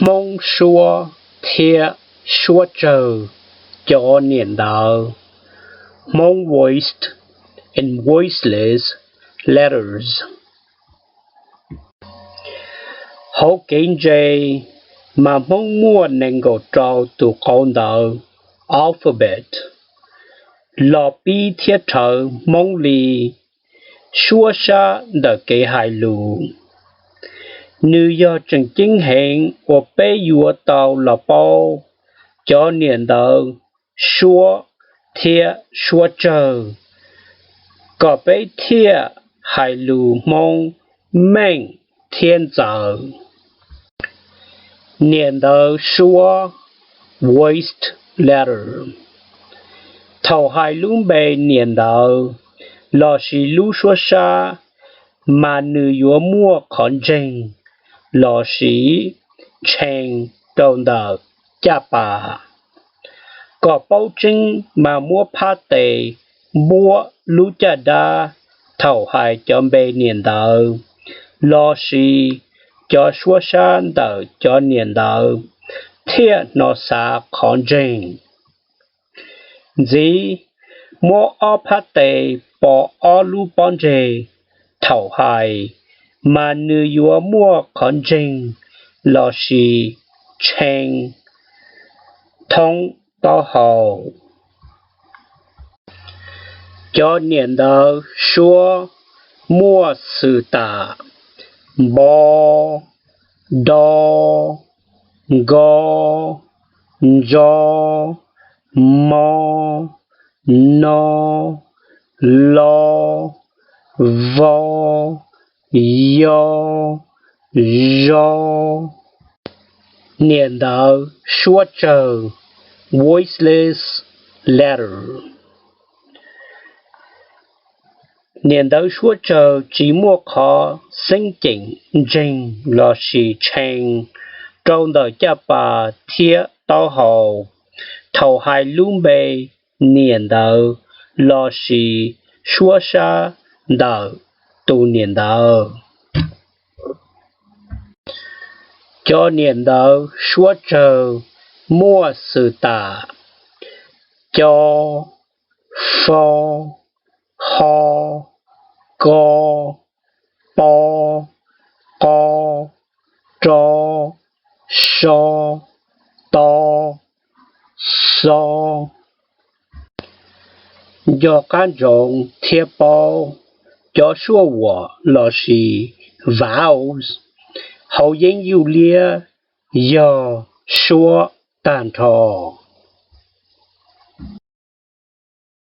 mong xua thiệt xua trừ cho niệm đạo mong voiced and voiceless letters. Hậu kiến dây mà mong mua nên go trao từ con đạo alphabet. Lọ bi thiết thở mong lì xua xa đờ kế hài lù. Nữ do chân chính hẹn của bé dùa tàu lọ bao cho niệm đạo xua thiệt xua trừ. Có bé thiệt hài lù mong mệnh thiên giờ. Niệm đạo xua voiced letter. Thầu hai lũ bề niệm đạo lò xì lũ xua xa mà nữ dùa mua khẩn trình lò xì chèn đồng đạo chà bà. Có bao trình mà mua phá tệ mua lũ chà đa thầu hai cho bề niệm đạo lò xì cho xua xa đạo cho niệm đạo thiệt nó xa khẩn trình. Dĩ mua ở phát tệ bỏ ở lũ bọn dê thảo hài mà nữ dùa mua khẩn trình lò xì chèn thông tao hầu. Cho niệm đạo xua mua sự tạ bò đo gò gió mò no lo vo yo do. Niệm đạo xua trừ voiceless letter. Niệm đạo xua trừ chỉ mua khó sinh chỉnh trình lò xì chèn trong đời cha bà thiết tao hầu thầu hai lũ bề niệm đạo lò xì xua xa đạo tu niệm đạo. Cho niệm đạo xua trừ mua sự tạ cho phò ho co po co cho so to so. Do căn rộng thiết bao cho xua wo lò xì vowels hậu yên yu lia do xua tàn thọ.